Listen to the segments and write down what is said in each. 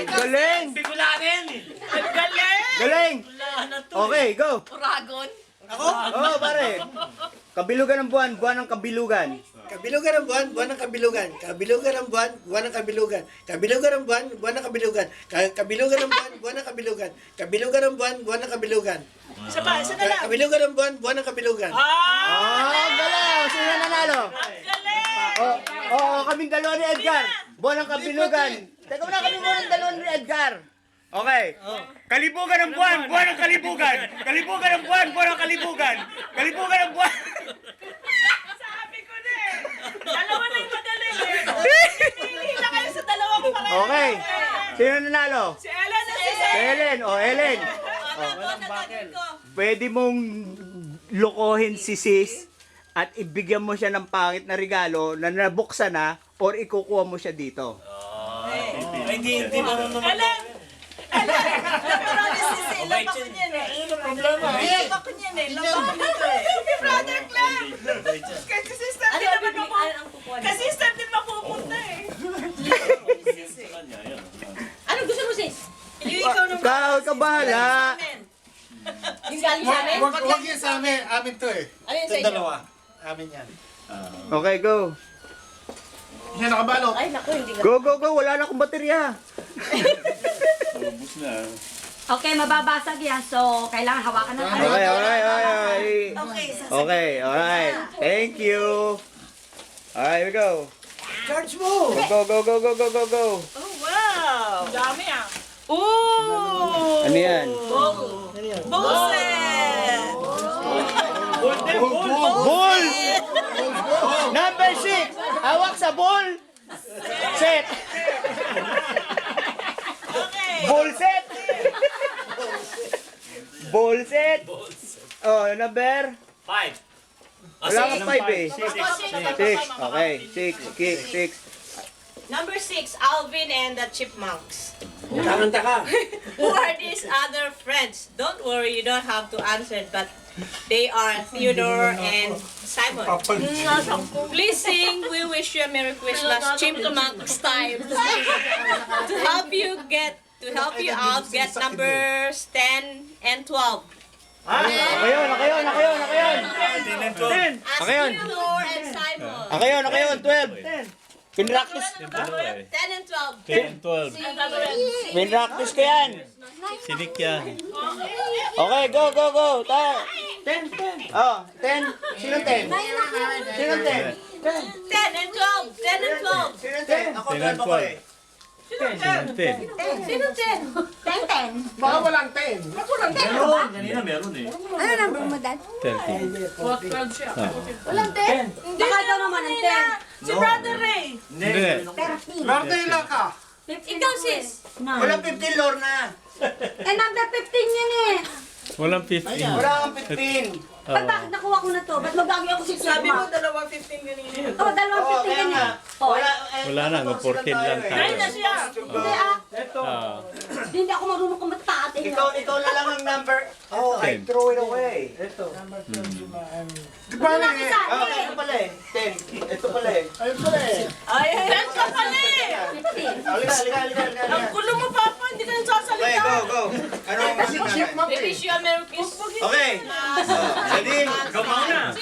Galing! Bigulanin! Ang galing! Galing! Okay, go! Uragon. Ako? Oo, pare. Kabilugan ng buwan, buwan ng kabilugan. Kabilugan ng buwan, buwan ng kabilugan. Kabilugan ng buwan, buwan ng kabilugan. Kabilugan ng buwan, buwan ng kabilugan. Kabilugan ng buwan, buwan ng kabilugan. Kabilugan ng buwan, buwan ng kabilugan. Isa pa, isa na lang. Kabilugan ng buwan, buwan ng kabilugan. Oh, galing! Sino nanalo? Ang galing! Oo, kaming dalawa ni Edgar. Buwan ng kabilugan. Teka muna, kami muna ng dalawa ni Edgar. Okay. Kalibugan ng buwan, buwan ng kalibugan. Kalibugan ng buwan, buwan ng kalibugan. Kalibugan ng buwan. Sabi ko na eh. Dalawa na yung magaling eh. Pili na kayo sa dalawang pareho. Okay. Sino nanalo? Si Ellen na si Si Ellen. O, Ellen. Pwede mong lokohin si sis at ibigyan mo siya ng pangit na regalo na nabuksan na or ikukuha mo siya dito. Hindi mo naman. Ellen! Pero si laba ko niyan eh. Laba ko niyan eh. Laba ko dito eh. Si Brother Clem! Kasi sister Ano din ba naman bibigyan ang kukuha niya? Kasi sister din mapupunta eh. Anong gusto mo sis? Ikaw bahala. Yung galing sa amin? Huwag yun sa amin. Amin to eh. Ano yun sa Ito inyo? dalawa. Amin yan. Okay, go. Yan nakabalot. Ay naku, hindi ka. Go, go, go. Wala na akong baterya. Ubus na. Okay, mababasag yan. So, kailangan hawakan ng Okay, alright, alright. Okay, Okay, alright. Thank you. Alright, we go. Charge mo! Go, go, go, go, go, go, go. Oh, wow! Ang dami ah. Ooh! Ano yan? Bullset! Bull! Number 6. Hawak sa bull. Set. Okay. Bull set. Bull set. Oh, number? 5. Wala kang 5 eh. 6. Okay, 6. Number 6, Alvin and the Chipmunks. Tamang taka. Who are these other friends? Don't worry, you don't have to answer, but they are Theodore and Simon. Please sing "We Wish You a Merry Christmas" Chipmunk style to help you out. Get numbers 10 and 12. Nakayon. As Okay, yun. Theodore and Simon. Nakayon, 12. Pinractice. 10 and 12. 12. Pinractice ko yan. Sinik yan. Okay, go. 10. Oh, 10. Sino 10? Sino 10? 10 and 12. 10 and 12. Sino 10? Ako 12 ako eh. Sino 10? Baka walang 10. Meron. Kanina meron eh. Ano number mo, Dad? 13. Walang 10. Baka daw naman ang 10. Si Brother Ray. Hindi. Martela ka. Ikaw, sis. Walang 15, Lorna. Eh, number 15 yan eh. Walang 15. Wala kang 15. Ba't bakit nakuha ko na to? Ba't magagawin ako si Sabi mo, 2:15 kanina. Oo, dalawang 15 kaya yan nga. eh. Oh, Wala na, hanggang 14 lang tayo. Ay, na siya. hindi ah. Ah. Hindi ako marunong kumatate. Ikaw na lang ang number. Oh, I throw it away. Di ba na eh? Ah, ito pala eh. 10. Ito pala eh. Ayun pala eh. Ay, yan ka pala eh. Halika. Ang gulo mo, Papa. Hindi ka Okay, nagsasalita. go. Ano ang Chipmunk We eh. wish you a Merry Christmas. Okay. Ready? Mauna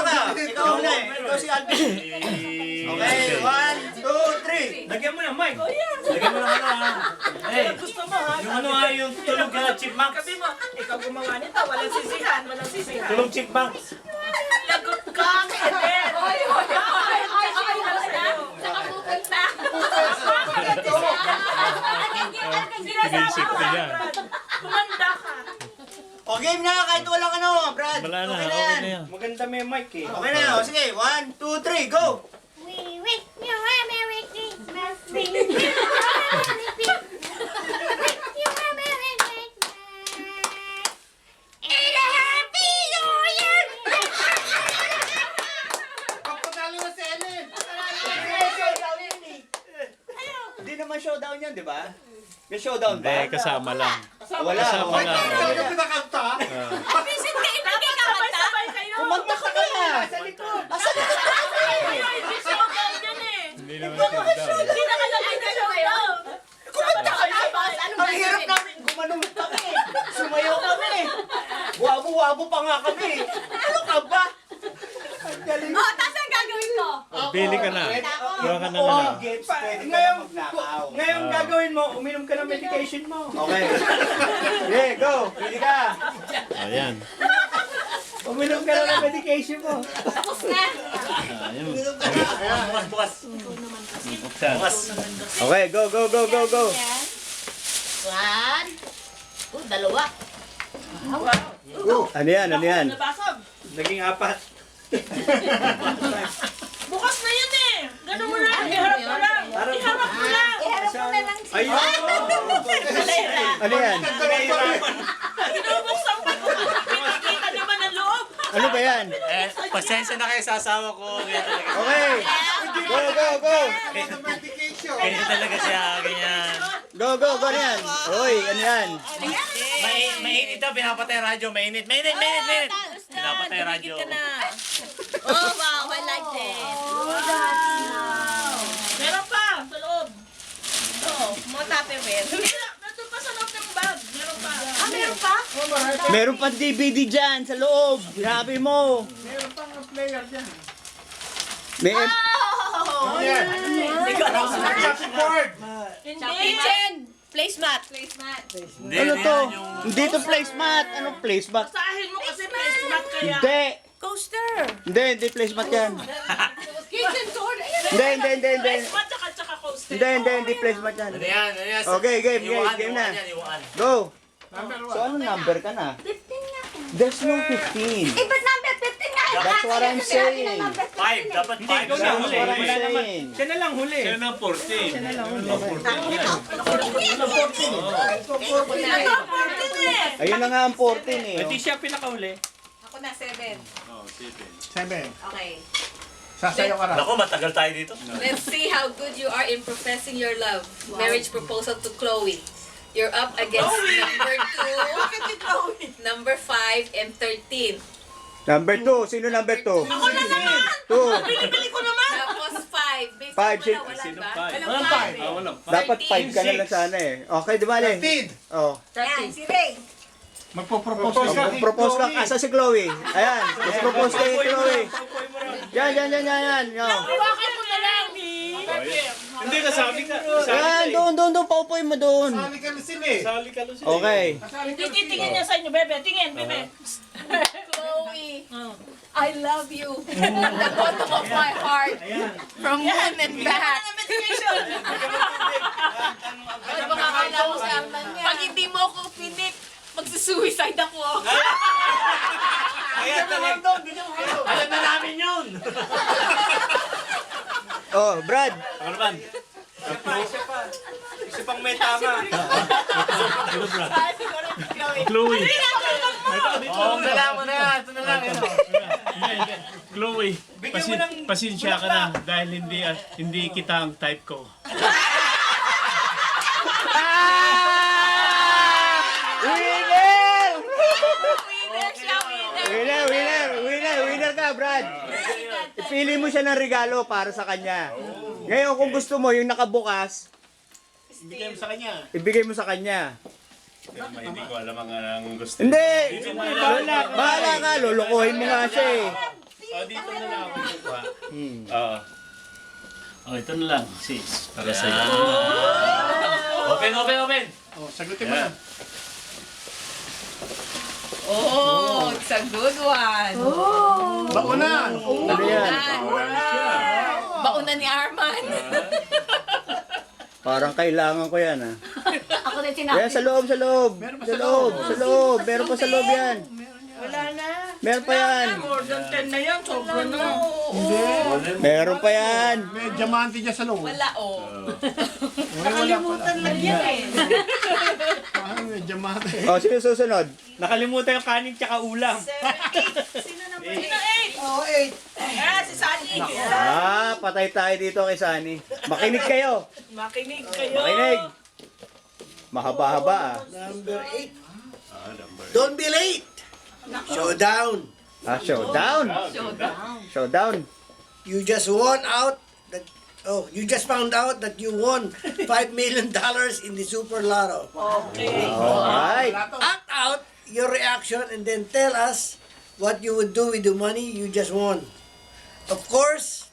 ka. Ikaw una eh. Ikaw si Alvin. Okay, 1, 2, 3. Lagyan mo ng mic. Lagyan mo ng ano ha. Eh, Gusto mo, ha? yung ano ha, yung tulog na chipmunk. Sabi mo, ikaw gumawa nito. Walang sisihan. Tulog chipmunk. Lagot ka, Eden. Sinisip ko yan. Kumanda ka. O, game na kahit walang ano, Brad. Wala na, Okay okay na yan. Maganda may mic eh. Okay na, o sige. 1, 2, 3, go! We wish you a Merry Christmas. We wish you a Merry Christmas. We wish you a Merry Christmas. And a Happy New Year. Pagpatalo na si Ellen. Hindi naman showdown yan, di ba? May showdown ba? Hindi, kasama lang. Wala. Kasama lang. Ikaw na pinakanta. Visit ka, ibigay ka kanta. Sabay kayo. Kumanta ka na! Sa likod! Ay, hindi siya magaling yan eh. Hindi naman showdown. Hindi na kalagay na showdown. gwapo pa nga kami. Ano ka ba? Ang galing. Oh, tapos ang gagawin ko. Bili ka na. Kuha ka na Oh, lang. gets. Pwede ka na magnakaw. Ngayon gagawin mo, uminom ka ng medication mo. Okay. Okay, go. Pili ka. Ayan. Uminom ka na ng medication mo. Tapos na. Ayun. Bukas. Bukas. Okay, go, go, go, go, go. One. Dalawa. Ano yan, ano yan? Nabasag. Naging 4. Bukas na yun eh. Ganun mo lang. Iharap mo lang. Iharap mo lang. Iharap mo na lang siya. Ano yan? Binubuksan pa ko. Pinakita naman ang loob. Ano ba yan? Eh, pasensya na kayo sa asawa ko. Ganyan talaga. Okay. Go, go, go. Medication. Ganyan talaga siya. Ganyan. Go, go, go na yan. Uy, ano yan? Mainit daw. Pinapatay radyo. Mainit. Mainit. Mainit. Mainit. Pinapatay radyo. Oh, wow. I like this. Meron pa sa loob. More Tupperware. Nandun pa sa loob ng bag. Meron pa. Ah, meron pa? Meron pa DVD dyan sa loob. Grabe mo. Meron pang player dyan. May Oh! Yan. Chopping board. Hindi. Kitchen. Placemat. Hindi, ano yan to? yung- Hindi to placemat. Anong placemat? Basahin mo kasi placemat kaya. Hindi. Coaster. Hindi placemat yan. Kitchen sword. Ayun. Hindi. Placemat tsaka coaster. Hindi placemat yan. Ano yan? Ano yan? Okay, game Iwaan, na. iwaan yan, iwaan. Go. Number So, 1. anong number ka na? 15 nga. There's no 15. Eh, ba't number 15 nga? That's what I'm saying. 5. Dapat 5. Ikaw na huli. That's what I'm Wala naman. saying. Siya na lang huli. Siya na 14. Siya na lang huli. Ayun na nga ang 14 eh. Hindi siya pinakahuli. Ako na 7. 7. Okay. Sasayaw ka raw. Naku, matagal tayo dito. Let's see how good you are in professing your love. Marriage proposal to Chloe. You're up against number 2, number 5, and 13. Number 2. Sino number 2? Ako na naman. 2. Binibili ko naman. Tapos 5. May Five, wala, wala, diba? Walang 5. walang Dapat 5 ka na lang sana eh. Okay, di ba, Len? 13. Oh. Yan, si Ray. Magpo-propose ka. Propose ka. Asa si Chloe? Ayan. Let's propose kay Chloe. Yan. Yo. Hawakan mo na lang. Hindi, nasabi ka. Ayan, doon. Paupoy mo doon. Sali ka na sila eh. Sali ka lang siya. Okay. Hindi titingin niya sa inyo, bebe. Tingin, bebe. Chloe, I love you. From the bottom of my heart. From moon and back. Ay, baka kala mo sa aman niya. Pag hindi mo ako pinik, magsusuicide ako. Ayan talaga. Alam na namin yun. Oh, Brad. Ano naman? Isa pang may tama. Chloe. Oo, dala mo na yan. Ito na lang. Chloe, Bigyan mo ng pasensya ka na dahil hindi kita ang type ko. Winner ka, Brad. Ipili mo siya ng regalo para sa kanya. Ngayon, kung gusto mo, yung nakabukas, Bigyan mo sa kanya. ibigay mo sa kanya. Hindi ko alam ang gusto. Hindi! Bahala ka, lulukuhin mo nga siya eh. Dito na lang ako kukuha. Oo. Oh, ito na lang, sis. Para sa iyo. Open. Oh, sagutin mo na. Oh, it's a good one. Baunan. Ano yan? Bauna ni Arman. Parang kailangan ko yan ah. Ako na sinabi. Yan, sa loob. Meron pa sa loob yan. Wala na. Meron pa yan. More than 10 na yan. Sobra na. Meron pa yan. May diamante dyan sa loob. Wala, oh. Nakalimutan lang yan eh. May diamante. O, sino susunod? Nakalimutan yung kanin tsaka ulam. 7, 8. Sino naman? 8. Oh, 8. Ah, si Sunny. Patay tayo dito kay Sunny. Makinig kayo. Makinig kayo. Makinig. Mahaba-haba ah. Number 8. Don't be late. Showdown. Showdown. You just found out that you won $5 million in the Super Lotto. Okay. Alright. Act out your reaction and then tell us what you would do with the money you just won. Of course,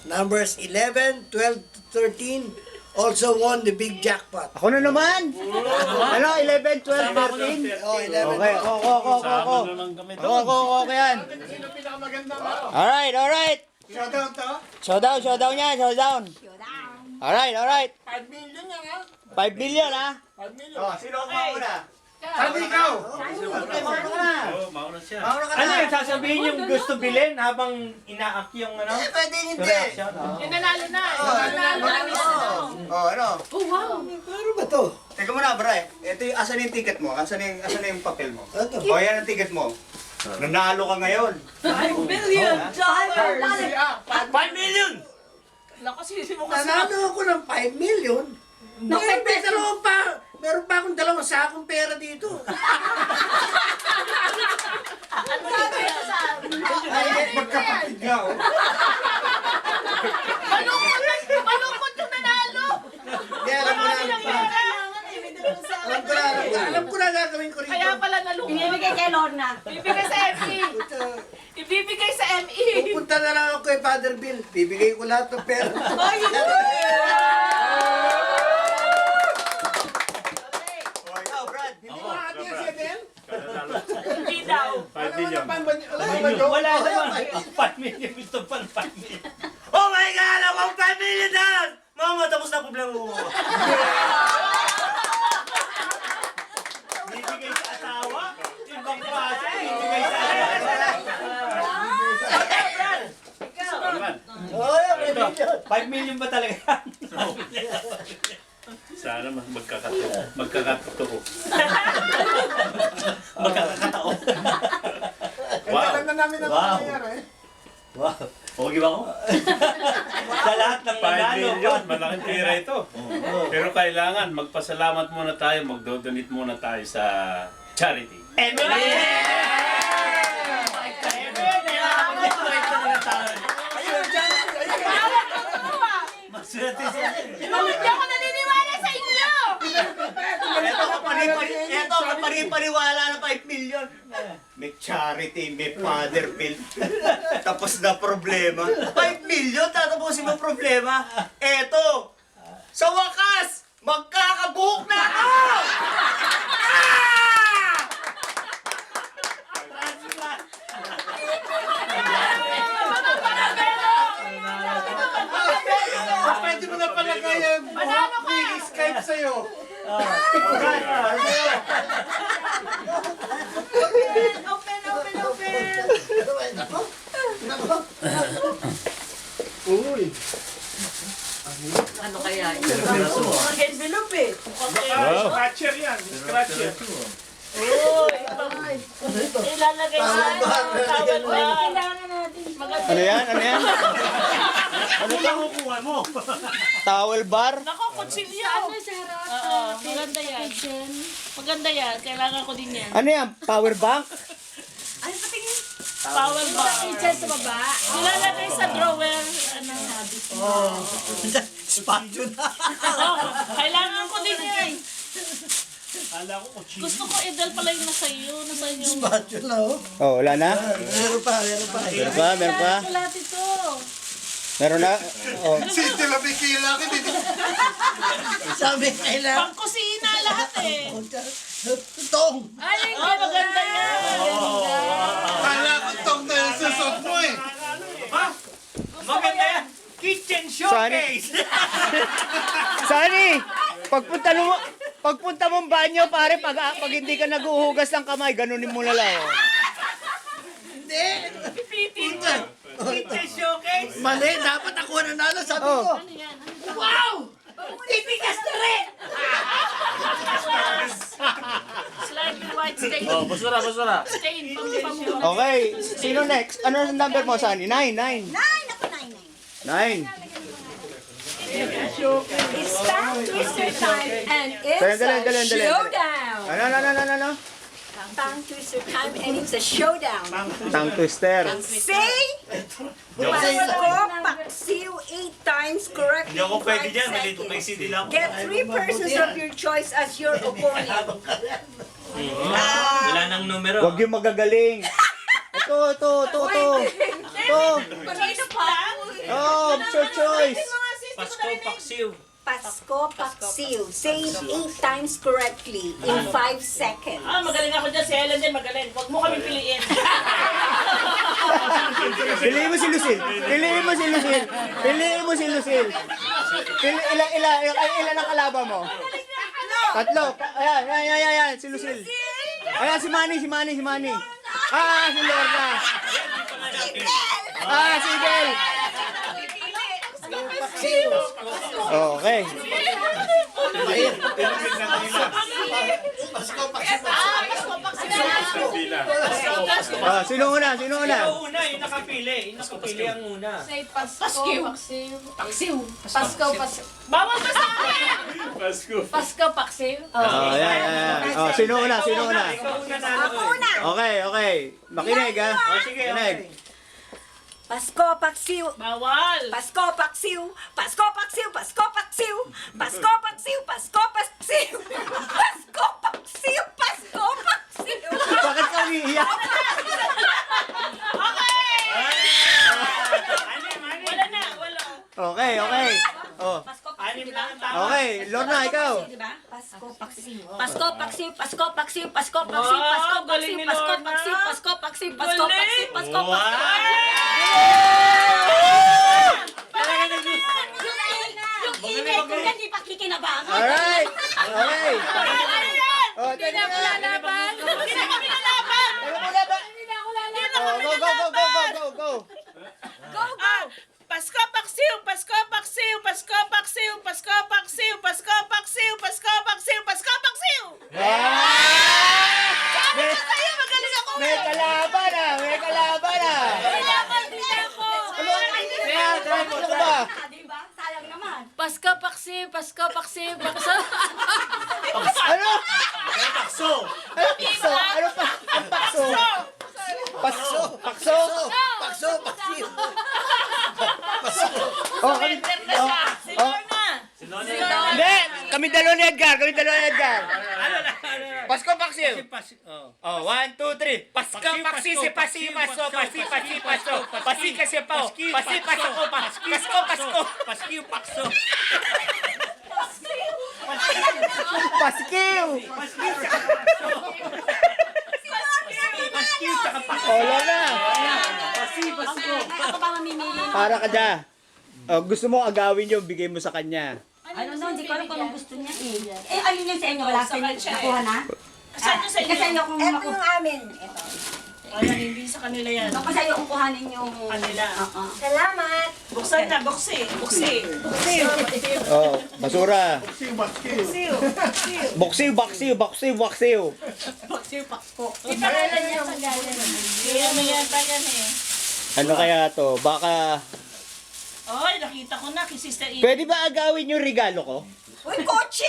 numbers 11, 12, 13 also won the big jackpot. Ako na naman. Ano, 11, 12, 13? Oh, 11. Okay, ako. Sama na lang kami doon. Ako yan. Sino pinakamaganda? Alright. Showdown to? Showdown yan, showdown. Alright. 5 million yan ha? 5 million, ha? 5 million. Oh, sino ang mauna? Sabi ikaw! Okay, mauna ka na. Oo, mauna siya. Mauna ka Ano na. yung sasabihin yung gusto bilhin habang inaak yung ano? Pwede hindi. Reaction? Yung nanalo na. Oh, ano? Ano ba to? Teka muna, bray. Ito yung, asan yung ticket mo? Asan yung papel mo? Ano? O, yan ang ticket mo. Nanalo ka ngayon. $5 million! 5 million! Naku, sisimukas na. Nanalo ako ng 5 million. Meron pa akong 2 sakong pera dito. Ano sabi ko sa Magkapatid nga oh. Malungkot yung nanalo! Kaya alam ko na. Alam ko na gagawin ko rito. Kaya pala nalungkot. Binibigay kay Lorna. Ibibigay sa ME. Ibibigay sa ME. Pupunta na lang ako kay Father Bill. Bibigay ko lahat ng pera. Ay, yun! O, ikaw, Brad. Hindi mo natin yan si Adel? Hindi daw. 5 million. Alam mo ba yun? Wala naman. 5 million. Gusto pa ng 5 million. Oh my God! Alam mo, 5 million dollars! Mama, tapos na problema mo. Bibigay sa asawa. Ibang klase. Bibigay sa asawa. Naman. Oh, yan, may million. 5 million ba talaga yan? Sana mas magkakatotoo. Magkakatao. Wow. Alam na namin ang Wow. nangyayari. Okay ba ako? Sa lahat ng 5 nanalo. million, malaking pera ito. Pero kailangan magpasalamat muna tayo, magdodonate muna tayo sa charity. Hindi ako naniniwala sa inyo! Ito, kapari-pariwala na 5 million. May charity, may father bill. Tapos na problema. 5 million, tatapusin mo problema. Eto, sa wakas, magkakabuhok na ako! Pwede mo na pala kaya Manalo ka! Skype sa'yo. Uy. Ano kaya? Envelope eh. Wow. Scratcher yan. Scratcher. Uy! Ilalagay sa tawel ba? Maganda. Ano yan? Ano ba kukuha mo? Towel bar? Nako, kutsilyo. Oo, maganda yan. Maganda yan. Kailangan ko din yan. Ano yan? Power bank? Power bar. Dyan sa baba. Ilalagay sa drawer. Ano? Spatula. Kailangan ko din yan. Kala ko kutsilyo. Gusto ko idal pala yung nasa iyo. Nasa inyo. Spatula, oh. Oh, wala na? Meron pa. Meron pa? Lahat ito. Meron na? Oh. Si Tilapikila ka din. Sabi, kailangan. Pangkusina lahat eh. Tong. Ay, maganda yan. Kala ko tong na yung susot mo eh. Maganda yan. Kitchen showcase. Sani, pagpunta mong banyo, pare, pag hindi ka naguhugas ng kamay, ganunin mo na lang. Oh. Hindi. Kitchen showcase. Mali, dapat ako nanalo, sabi ko. Wow! Tipikas na rin! Slightly white stain. Oh, basura. Stain. Pamumuna. Okay, sino next? Ano ang number mo, Sani? 9. 9 ako 9. 9. It's tongue twister time and it's Dali. a showdown. Ano? Tongue twister time and it's a showdown. Tongue twister. Say, Pasko Paksiw 8 times correctly Hindi ako in pwede 5 dyan. Maliit ko may seconds. CD lang. Get 3 persons of your choice as your opponent. Wala nang numero. Huwag yung magagaling. Ito. Sino pa? Oh, choice. Pasko, paksiw. Pasko, paksiw. Say it 8 times correctly in 5 seconds. Magaling ako dyan. Si Helen din magaling. Huwag mo kami piliin. Piliin mo si Lucille. Ilan ang kalaban mo? Tatlo. Ayan, si Lucille. Ayan, si Manny. Si Lorna. Si Del. Okay. Sino una? Sino una? Yung nakapili ang una. Say Pasko. Paksiw. Bawal ka sa akin! Pasko, paksiw. Ayan. Sino una? Ikaw una na. Okay. Makinig ha. Sige, Makinig. Pasko, paksiw. Bawal! Pasko, paksiw. Pasko, paksiw. Pasko, paksiw. Pasko, paksiw. Pasko, paksiw. Pasko, paksiw. Pasko, paksiw. Bakit ka umiiyak? Wala. Okay. Oh. Anim lang ang tama. Okay, Lorna, ikaw. Pasko, paksiw. Pasko, paksiw. Pasko, paksiw. Pasko, paksiw. Pasko, galing paksiw. ni Pasko, Lorna. paksiw. Pasko, paksiw. Pasko, Galing. paksiw. Pasko, Wow! Yung ingay ko yan, di pa kikinabangan. Alright. Okay. Oh, Hindi na ako lalaban. Hindi na kami lalaban! Ano mo na ba? Hindi na ako lalaban. Oh, go. Pasko, paksiw! Pasko, paksiw! Pasko, paksiw! Pasko, paksiw! Pasko, paksiw! Pasko, paksiw! Pasko, paksiw! Sabi ko sa'yo, magaling ako! May kalaban ah. Hindi ako. Ano ba? Diba? Sayang naman. Pasko, paksiw. Pasko. Ano? Pakso! Pakso? Ano pa? Ang pakso? Pakso? Oh, kami... Si Lorna! Hindi! Kami dalawa ni Edgar. Pasko, paksiw. Oh, 1, 2, 3. Pasko, paksi, si pasi, paso. Pasi kasi pa. Pasi, paso. Pasko. Paskiw, pakso. Paskiw. Paskiw, tsaka pakso. Wala na. Ako pa mamimili. Para ka dyan. Oh, gusto mo agawin yung bigay mo sa kanya. Ano no, hindi ko alam kung anong gusto niya eh. Ayun yun sa inyo, wala sa inyo. Nakuha na? Saan yung sa Kasi inyo? ayoko kung amin. Ito. Ayan, hindi sa kanila yan. Kasi ayoko kuhanin yung... Kanila. Salamat. Buksan na, buksi. Oh, basura. Buksiw. Boksiw. Ipakalan niya ang galing. Kaya may yata yan eh. Ano kaya to? Baka... Ay, nakita ko na kay Sister Eve. Pwede ba agawin yung regalo ko? Uy, kotse!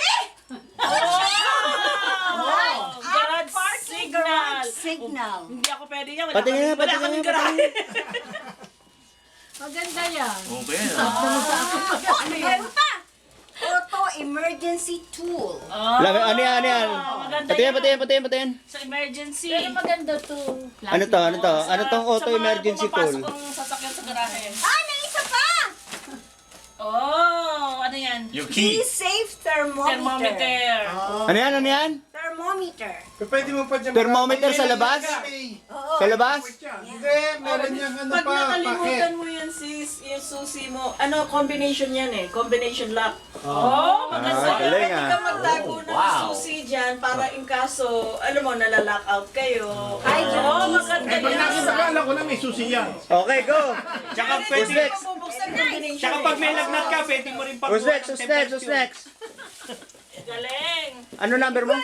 Garage signal. Signal. Hindi ako pwede yan. Patingin Wala kaming garahe. Maganda yan. Okay. Ano meron pa? Auto emergency tool. Ano yan? Maganda Patingin. Sa emergency. Pero maganda to. Ano to? Ano tong auto emergency tool? Sa mga pumapasok ang sasakyan sa garahe. May isa pa! Oh, ano yan? Yung key. Be-safe thermometer. Thermometer. Ano yan? Thermometer. Pwede mo pa dyan. Thermometer sa labas? Oo. Sa labas? Hindi, meron niyang ano Pag pa, nakalimutan paket. mo yan, sis, yung susi mo, combination yan eh. Combination lock. Oh, maganda. galing Hindi ka magtago ng susi dyan para in kaso, mo, nalalock out kayo. Ay, maganda Pag yan. nakita ko na may susi yan. Okay, go! Tsaka Who's pwede... next? Bubuksan combination. Tsaka pag may lagnat ka, pwede mo rin Who's pagbuhat next? Who's next? Galing. Ano number mo?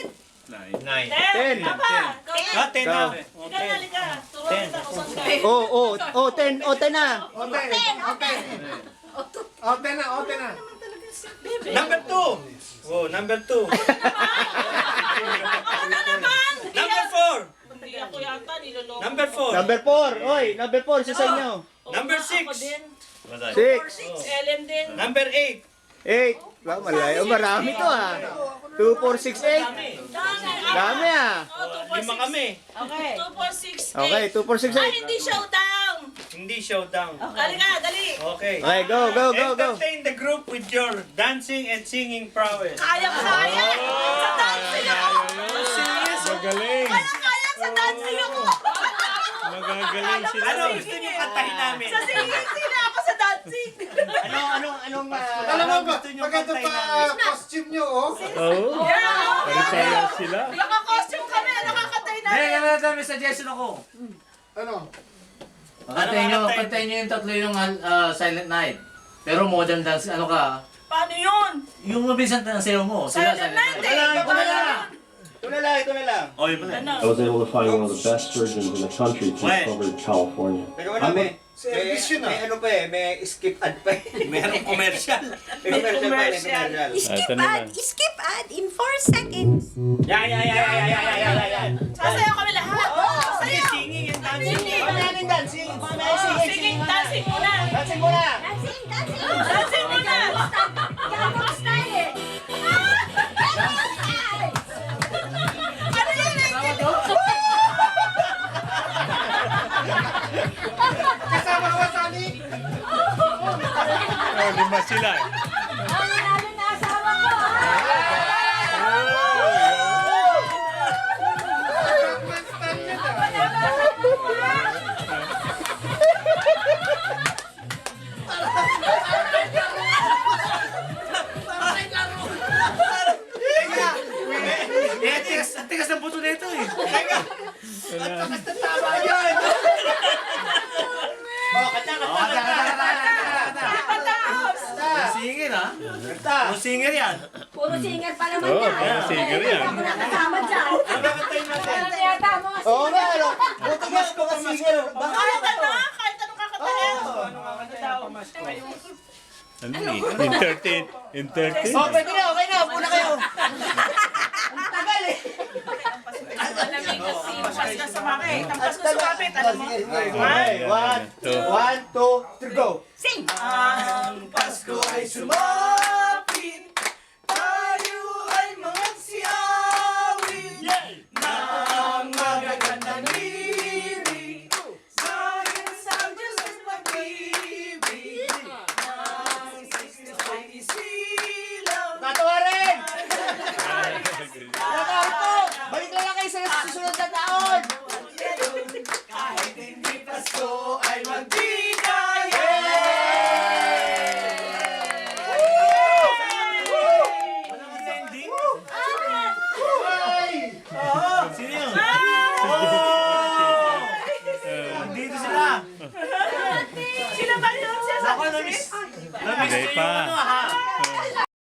9. 10. Papa. Ah, 10 na. Halika. Turuan kita kung saan ka. Oh, 10 na. Ote na. Number 2. Oh, number 2. Number 4. Hindi ako yata, niloloko. Number 4. Number 4. Oy, number 4 sa inyo. Number Ako 6. din. 6. Ellen din. Number 8. 8. Wow, malayo. Marami to ah. 2, 4, 6, 8. Dami ah. 5 kami. Okay. 2, 4, 6, 8. Okay, 2, 4, 6, 8. Hindi showdown. Hindi showdown. Dali ka, dali. Okay. Okay, go, go, go, go. Entertain the group with your dancing and singing prowess. Kaya. Sa dancing ako. Magaling. Kaya sa dancing ako. Magagaling sila. Ano gusto niyo kantahin namin? Sa singing sila ako sa dancing. Anong, Alam mo ba, gusto niyo maganda kantahin pa costume nyo, oh. Oo. Yeah. Pare-pareho sila. Naka-costume kami. Nakakatay na. Hey, gano'n may suggestion ako. Ano? Kantayin nyo yung tatlo yung Silent Night. Pero modern dance, ano ka? Paano yun? Yung mabilis ang sayo mo. Sila Silent Night eh. Ito na lang. Oh, yun pala. Ano? I was able to find one of the best surgeons in the country to cover California. Teka mo na, Service yun, ah. may ano pa eh, may skip ad pa eh. Merong commercial. May commercial pa, may commercial. Ito na lang. Skip ad in 4 seconds. Yan. Sasayaw kami lahat. Sasayaw. Singing and dancing. Pamayanin dancing. Singing, dancing muna. Dancing muna. Dancing muna. Gangnam Style eh. Ano yun eh? Kasama ka ba, Sani? Oh, 5 sila. Lalo na asawa ko ah. Ang tigas ng buto nito eh. Tama yun. Oh, kata. Singin ha? Kata. Singer yan. Puro singer pa naman Oo, yan. puro singer yan. Hindi ako nakasama dyan. Kakantayin natin. Ano yata mo? Oo nga, ano. Buti nga, mga singer. Baka Kahit ano, kahit anong kakatayan. Ano eh? Entertain. Oh, pwede na, okay na. Puna kayo. Ang tagal eh. Malamig kasi pas ka sa maki. Tampas ko sumapit. Alam mo? Okay, 1, 2, 3, go. Sing! Ang Pasko ay sumapit, tayo ay magsiyawin ng magagandang ibig. Sa isang Diyos ay pag-ibig, ng isip ay isilang. Natawa rin. Natawa po. Balik na lang kayo sa susunod na taon. Kahit hindi Pasko ay magbigay. Sino yun? Dito sila. Sila ba yun? Siya sa Ako, namiss Hindi ko yung pa. ano ha.